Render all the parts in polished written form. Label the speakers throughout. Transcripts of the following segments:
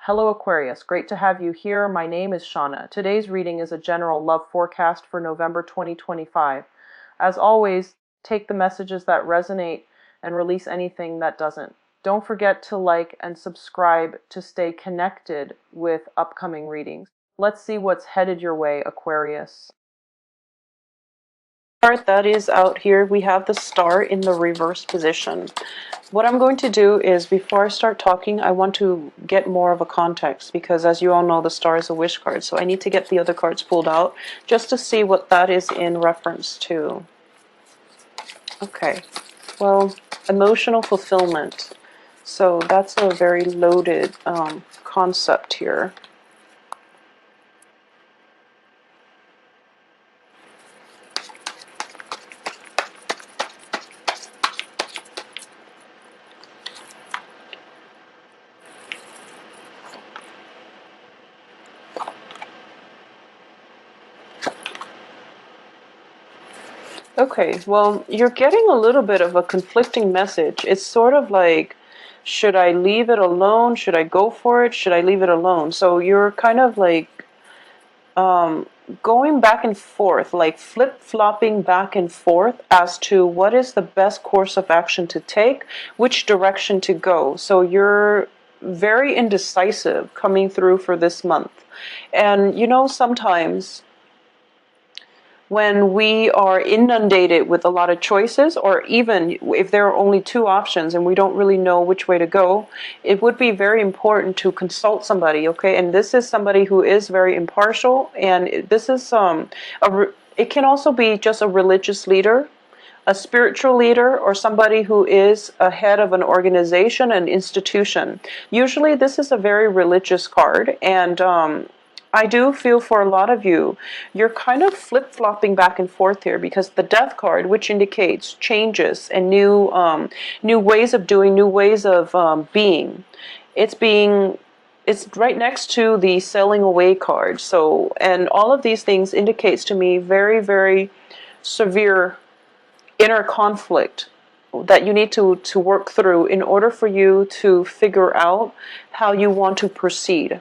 Speaker 1: Hello Aquarius, great to have you here. My name is Shauna. Today's reading is a general love forecast for November 2025. As always, take the messages that resonate and release anything that doesn't. Don't forget to like and subscribe to stay connected with upcoming readings. Let's see what's headed your way, Aquarius. That is out here, we have the star in the reverse position. What I'm going to do is, before I start talking, I want to get more of a context, because as you all know, the star is a wish card, so I need to get the other cards pulled out just to see what that is in reference to. Okay, well, emotional fulfillment. So that's a very loaded concept here. Okay, well, you're getting a little bit of a conflicting message. It's sort of like, should I leave it alone? Should I go for it? Should I leave it alone? So you're kind of like going back and forth, like flip-flopping back and forth as to what is the best course of action to take, which direction to go. So you're very indecisive coming through for this month. And you know, sometimes when we are inundated with a lot of choices, or even if there are only two options and we don't really know which way to go, it would be very important to consult somebody, okay? And this is somebody who is very impartial, and this is it can also be just a religious leader, a spiritual leader, or somebody who is a head of an organization, an institution. Usually this is a very religious card, and I do feel for a lot of you, you're kind of flip-flopping back and forth here, because the Death card, which indicates changes and new ways of doing, new ways of being, it's right next to the Sailing Away card. So, and all of these things indicates to me very, very severe inner conflict that you need to work through in order for you to figure out how you want to proceed.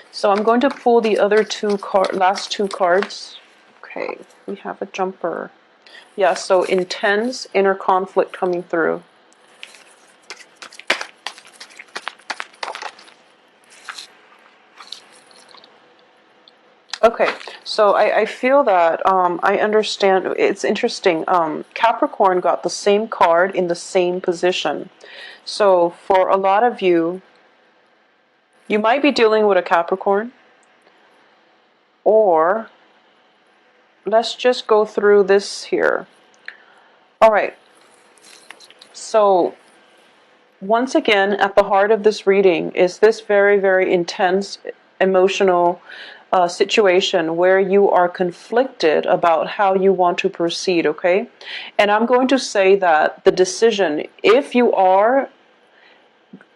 Speaker 1: So I'm going to pull the other last two cards. Okay, we have a jumper. Yeah, so intense inner conflict coming through. Okay, so I feel that I understand. It's interesting. Capricorn got the same card in the same position. So for a lot of you, you might be dealing with a Capricorn, or let's just go through this here. All right. So once again, at the heart of this reading is this very, very intense emotional situation where you are conflicted about how you want to proceed, okay? And I'm going to say that the decision, if you are,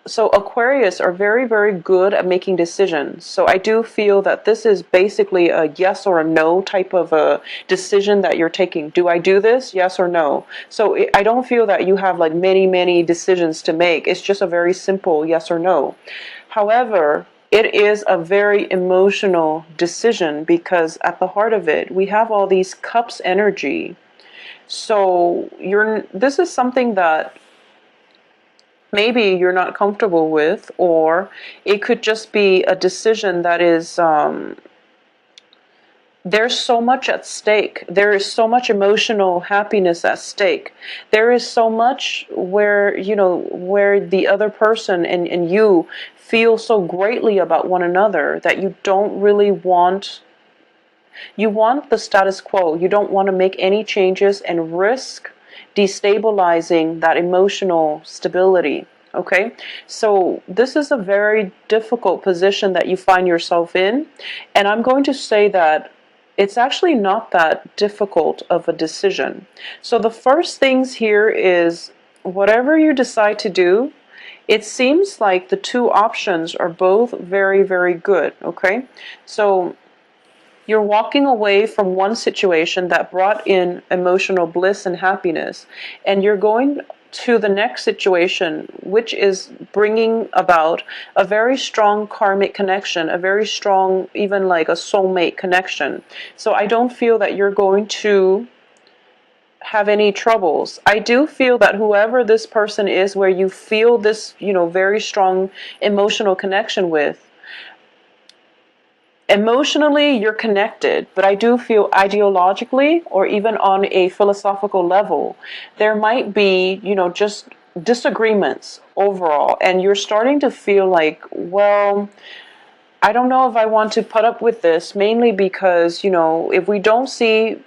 Speaker 1: so Aquarius are very, very good at making decisions. So I do feel that this is basically a yes or a no type of a decision that you're taking. Do I do this? Yes or no? So I don't feel that you have like many, many decisions to make. It's just a very simple yes or no. However, it is a very emotional decision, because at the heart of it, we have all these cups energy. So this is something that maybe you're not comfortable with, or it could just be a decision that is, there's so much at stake. There is so much emotional happiness at stake. There is so much where, you know, where the other person and you feel so greatly about one another that you don't really want, you want the status quo. You don't want to make any changes and risk destabilizing that emotional stability. Okay, so this is a very difficult position that you find yourself in, and I'm going to say that it's actually not that difficult of a decision. So the first things here is, whatever you decide to do, it seems like the two options are both very, very good. Okay, so you're walking away from one situation that brought in emotional bliss and happiness, and you're going to the next situation, which is bringing about a very strong karmic connection, a very strong, even like a soulmate connection. So I don't feel that you're going to have any troubles. I do feel that whoever this person is, where you feel this, very strong emotional connection with, emotionally you're connected, but I do feel ideologically, or even on a philosophical level, there might be, just disagreements overall, and you're starting to feel like, well, I don't know if I want to put up with this, mainly because, if we don't see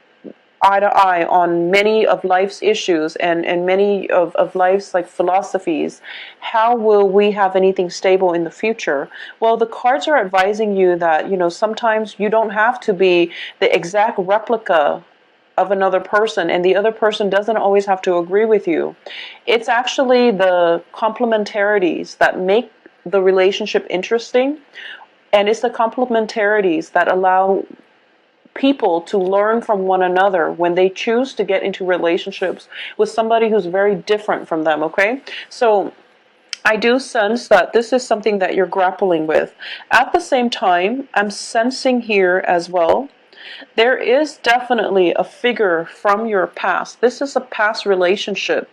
Speaker 1: eye to eye on many of life's issues, and many of life's like philosophies, how will we have anything stable in the future? Well, the cards are advising you that, sometimes you don't have to be the exact replica of another person, and the other person doesn't always have to agree with you. It's actually the complementarities that make the relationship interesting, and it's the complementarities that allow people to learn from one another when they choose to get into relationships with somebody who's very different from them, okay? So I do sense that this is something that you're grappling with. At the same time, I'm sensing here as well, there is definitely a figure from your past. This is a past relationship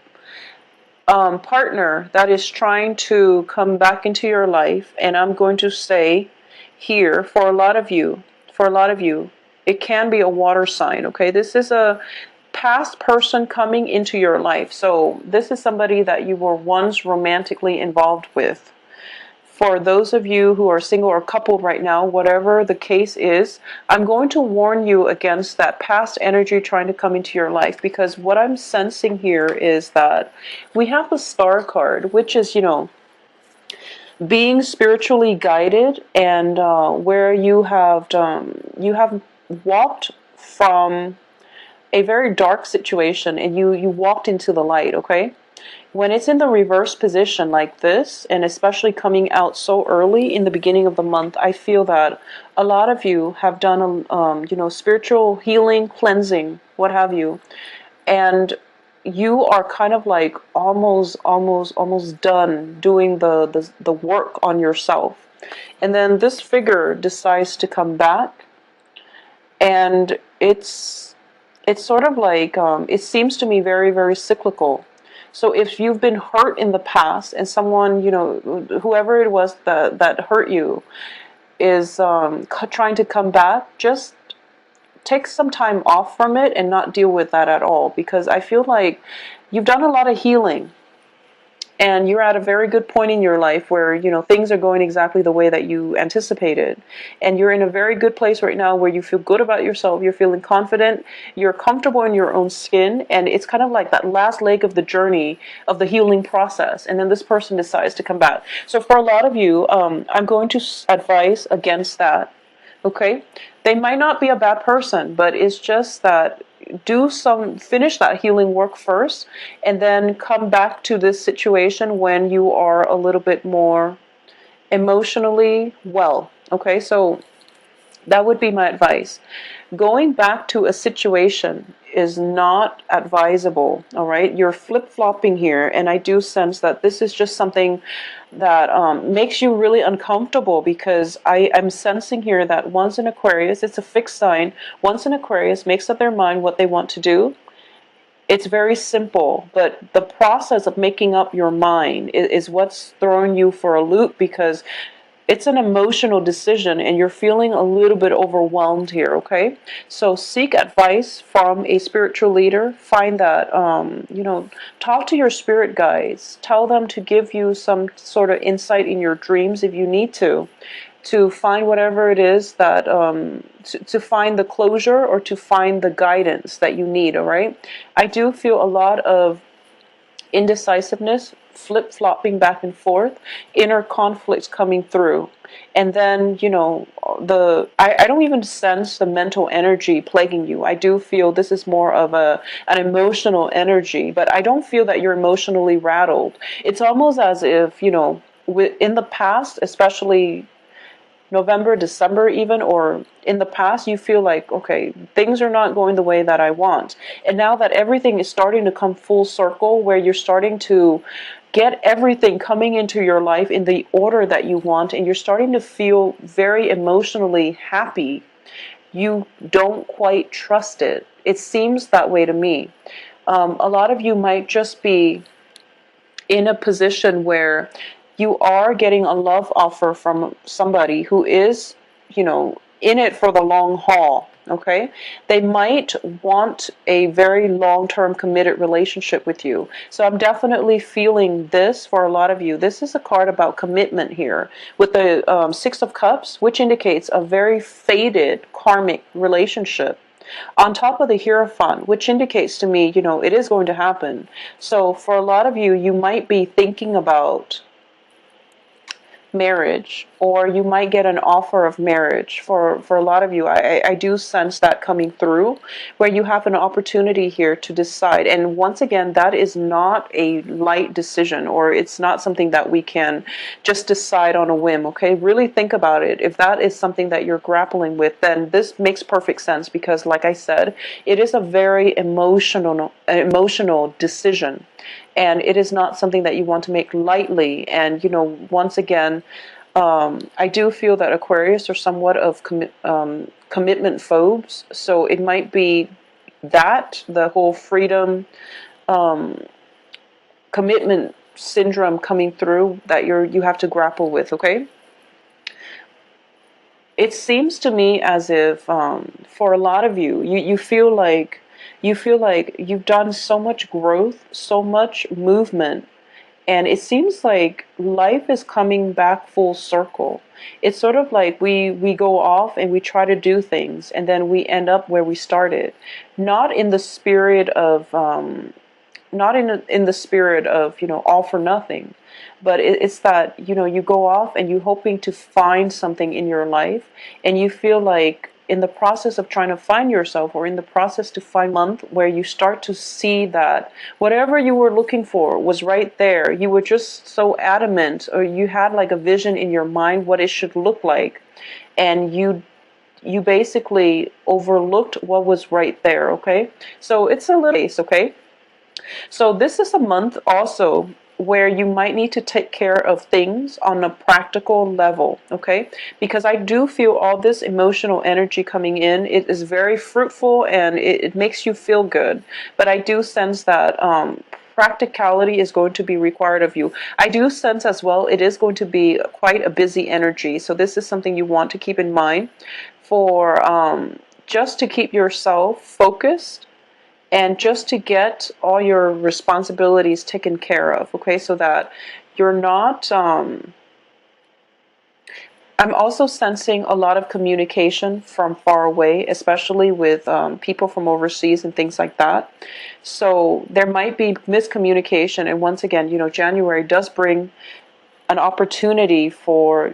Speaker 1: partner that is trying to come back into your life, and I'm going to say here, for a lot of you, it can be a water sign, okay? This is a past person coming into your life. So this is somebody that you were once romantically involved with. For those of you who are single or coupled right now, whatever the case is, I'm going to warn you against that past energy trying to come into your life, because what I'm sensing here is that we have the Star card, which is, being spiritually guided, and where you have walked from a very dark situation, and you walked into the light, okay? When it's in the reverse position like this, and especially coming out so early in the beginning of the month, I feel that a lot of you have done spiritual healing, cleansing, what have you, and you are kind of like almost done doing the work on yourself. And then this figure decides to come back, and it's sort of like, it seems to me very, very cyclical. So if you've been hurt in the past, and someone, whoever it was that hurt you is trying to come back, just take some time off from it and not deal with that at all, because I feel like you've done a lot of healing, and you're at a very good point in your life where, things are going exactly the way that you anticipated. And you're in a very good place right now where you feel good about yourself, you're feeling confident, you're comfortable in your own skin, and it's kind of like that last leg of the journey of the healing process. And then this person decides to come back. So for a lot of you, I'm going to advise against that. Okay? They might not be a bad person, but it's just that finish that healing work first, and then come back to this situation when you are a little bit more emotionally well. Okay? So that would be my advice. Going back to a situation is not advisable, all right? You're flip-flopping here, and I do sense that this is just something that makes you really uncomfortable, because I'm sensing here that once in Aquarius, it's a fixed sign, once in Aquarius makes up their mind what they want to do, it's very simple, but the process of making up your mind is what's throwing you for a loop, because it's an emotional decision and you're feeling a little bit overwhelmed here, okay? So seek advice from a spiritual leader. Find that, talk to your spirit guides. Tell them to give you some sort of insight in your dreams if you need to find whatever it is that, to find the closure or to find the guidance that you need, all right? I do feel a lot of indecisiveness, flip-flopping back and forth, inner conflicts coming through. And then, I don't even sense the mental energy plaguing you. I do feel this is more of an emotional energy, but I don't feel that you're emotionally rattled. It's almost as if, in the past, especially November, December even, or in the past, you feel like, okay, things are not going the way that I want. And now that everything is starting to come full circle, where you're starting to get everything coming into your life in the order that you want, and you're starting to feel very emotionally happy, you don't quite trust it. It seems that way to me. A lot of you might just be in a position where you are getting a love offer from somebody who is, in it for the long haul. Okay, they might want a very long-term committed relationship with you. So I'm definitely feeling this for a lot of you. This is a card about commitment here with the Six of Cups, which indicates a very faded karmic relationship, on top of the Hierophant, which indicates to me, it is going to happen. So for a lot of you, you might be thinking about marriage, or you might get an offer of marriage. For a lot of you, I do sense that coming through, where you have an opportunity here to decide. And once again, that is not a light decision, or it's not something that we can just decide on a whim. Okay, really think about it. If that is something that you're grappling with, then this makes perfect sense, because like I said, it is a very emotional decision, and it is not something that you want to make lightly. And once again, I do feel that Aquarius are somewhat of commitment phobes, so it might be that the whole freedom commitment syndrome coming through that you have to grapple with. Okay, it seems to me as if for a lot of you, you feel like you've done so much growth, so much movement, and it seems like life is coming back full circle. It's sort of like we go off and we try to do things, and then we end up where we started. Not in the spirit of not in the spirit of all for nothing, but it's that you go off and you're hoping to find something in your life, and you feel like in the process of trying to find yourself, or in the process to find a month where you start to see that whatever you were looking for was right there. You were just so adamant, or you had like a vision in your mind what it should look like, and you basically overlooked what was right there. Okay, so it's a little case. Okay, so this is a month also where you might need to take care of things on a practical level, okay? Because I do feel all this emotional energy coming in. It is very fruitful, and it makes you feel good. But I do sense that practicality is going to be required of you. I do sense as well it is going to be quite a busy energy. So this is something you want to keep in mind for just to keep yourself focused, and just to get all your responsibilities taken care of, okay? So that you're not, I'm also sensing a lot of communication from far away, especially with people from overseas and things like that. So there might be miscommunication, and once again, January does bring an opportunity for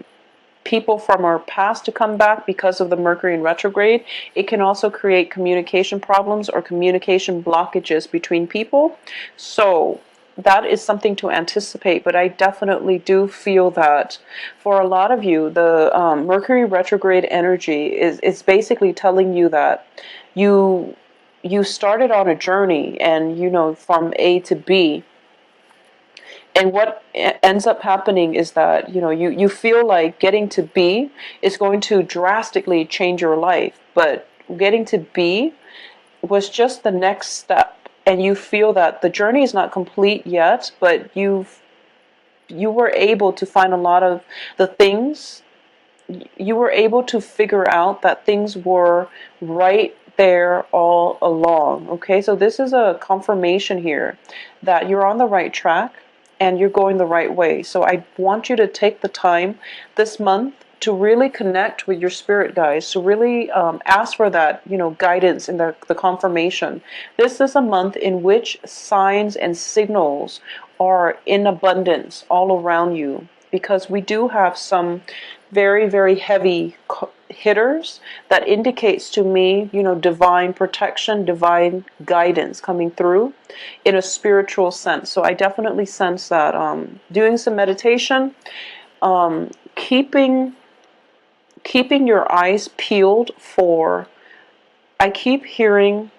Speaker 1: people from our past to come back because of the Mercury in retrograde. It can also create communication problems or communication blockages between people. So that is something to anticipate, but I definitely do feel that for a lot of you, the Mercury retrograde energy is basically telling you that you started on a journey, and from A to B. And what ends up happening is that you feel like getting to B is going to drastically change your life, but getting to B was just the next step, and you feel that the journey is not complete yet, but you were able to find a lot of the things. You were able to figure out that things were right there all along. Okay, so this is a confirmation here that you're on the right track and you're going the right way. So I want you to take the time this month to really connect with your spirit guides, to really ask for that, guidance and the confirmation. This is a month in which signs and signals are in abundance all around you, because we do have some very, very heavy hitters that indicates to me, divine protection, divine guidance coming through in a spiritual sense. So I definitely sense that doing some meditation, keeping keeping your eyes peeled for, I keep hearing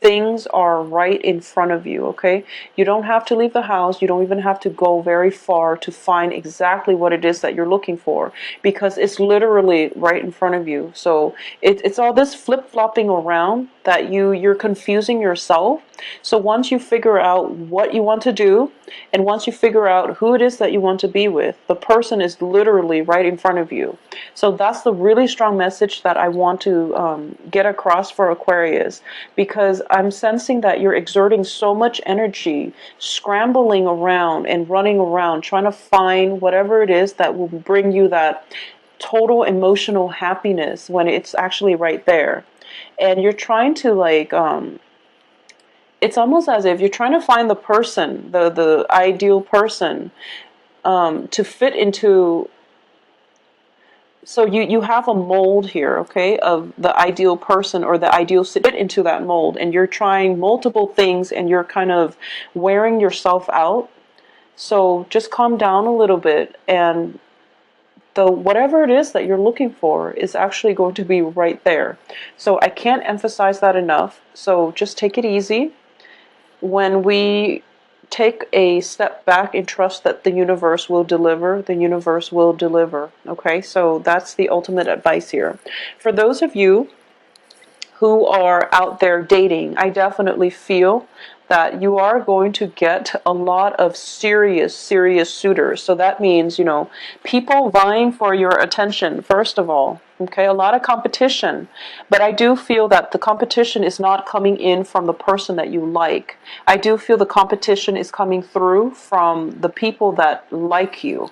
Speaker 1: things are right in front of you, okay? You don't have to leave the house. You don't even have to go very far to find exactly what it is that you're looking for, because it's literally right in front of you. So it's all this flip-flopping around that you're confusing yourself. So once you figure out what you want to do, and once you figure out who it is that you want to be with, the person is literally right in front of you. So that's the really strong message that I want to get across for Aquarius, because I'm sensing that you're exerting so much energy, scrambling around and running around, trying to find whatever it is that will bring you that total emotional happiness when it's actually right there. And you're trying to like, it's almost as if you're trying to find the person, the ideal person, to fit into. So you have a mold here, okay, of the ideal person or the ideal fit into that mold, and you're trying multiple things and you're kind of wearing yourself out. So just calm down a little bit, and the whatever it is that you're looking for is actually going to be right there. So I can't emphasize that enough. So just take it easy. When we take a step back and trust that the universe will deliver, the universe will deliver. Okay, so that's the ultimate advice here. For those of you who are out there dating, I definitely feel that you are going to get a lot of serious suitors. So that means, people vying for your attention, first of all. Okay, a lot of competition. But I do feel that the competition is not coming in from the person that you like. I do feel the competition is coming through from the people that like you.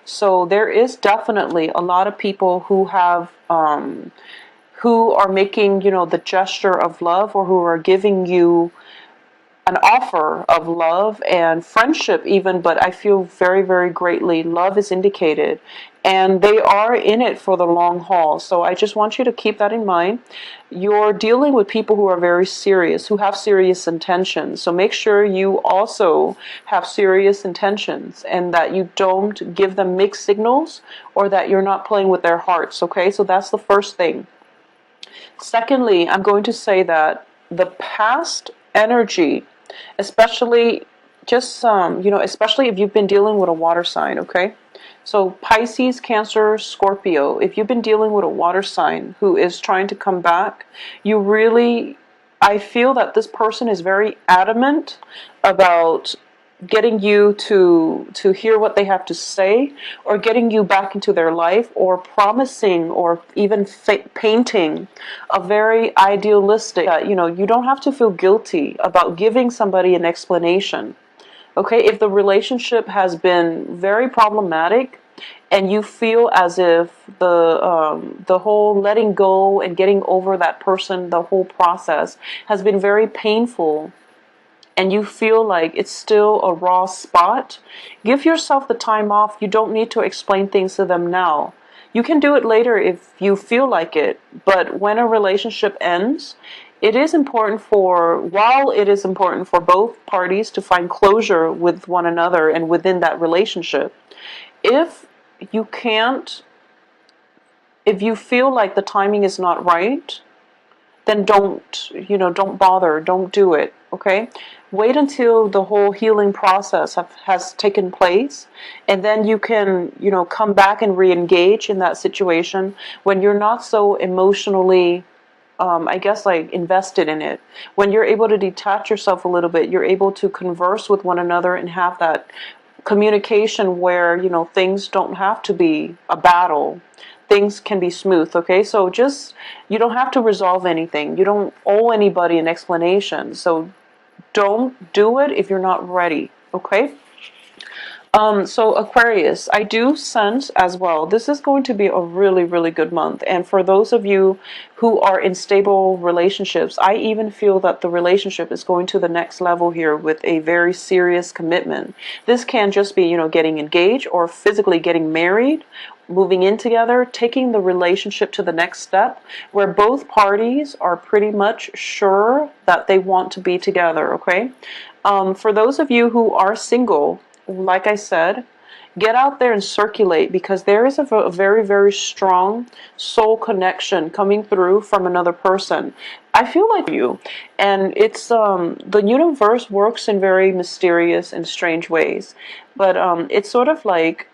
Speaker 1: So there is definitely a lot of people who have who are making, the gesture of love, or who are giving you an offer of love and friendship even, but I feel very, very greatly love is indicated, and they are in it for the long haul. So I just want you to keep that in mind. You're dealing with people who are very serious, who have serious intentions. So make sure you also have serious intentions, and that you don't give them mixed signals, or that you're not playing with their hearts, okay? So that's the first thing. Secondly, I'm going to say that the past energy, especially especially if you've been dealing with a water sign, okay? So Pisces, Cancer, Scorpio, if you've been dealing with a water sign who is trying to come back, I feel that this person is very adamant about getting you to hear what they have to say, or getting you back into their life, or promising, or even painting a very idealistic, you don't have to feel guilty about giving somebody an explanation. Okay, if the relationship has been very problematic, and you feel as if the whole letting go and getting over that person, the whole process has been very painful, and you feel like it's still a raw spot, give yourself the time off. You don't need to explain things to them now. You can do it later if you feel like it, but when a relationship ends, while it is important for both parties to find closure with one another and within that relationship, if you can't, if you feel like the timing is not right, then don't bother, don't do it, okay? Wait until the whole healing process has taken place, and then you can, come back and re-engage in that situation when you're not so emotionally, I guess, like invested in it. When you're able to detach yourself a little bit, you're able to converse with one another and have that communication where, things don't have to be a battle. Things can be smooth, okay? So you don't have to resolve anything. You don't owe anybody an explanation. So don't do it if you're not ready, okay? So Aquarius, I do sense as well, this is going to be a really, really good month. And for those of you who are in stable relationships, I even feel that the relationship is going to the next level here with a very serious commitment. This can just be, getting engaged, or physically getting married, moving in together, taking the relationship to the next step, where both parties are pretty much sure that they want to be together, okay? For those of you who are single, like I said, get out there and circulate, because there is a very, very strong soul connection coming through from another person. I feel like you, and it's the universe works in very mysterious and strange ways, but it's sort of like,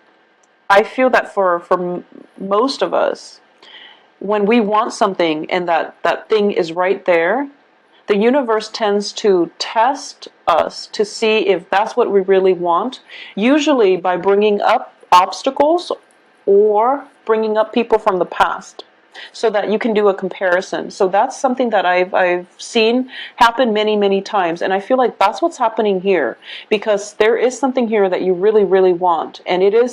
Speaker 1: I feel that for most of us, when we want something and that thing is right there, the universe tends to test us to see if that's what we really want, usually by bringing up obstacles or bringing up people from the past, so that you can do a comparison. So that's something that I've seen happen many, many times. And I feel like that's what's happening here, because there is something here that you really, really want. And it is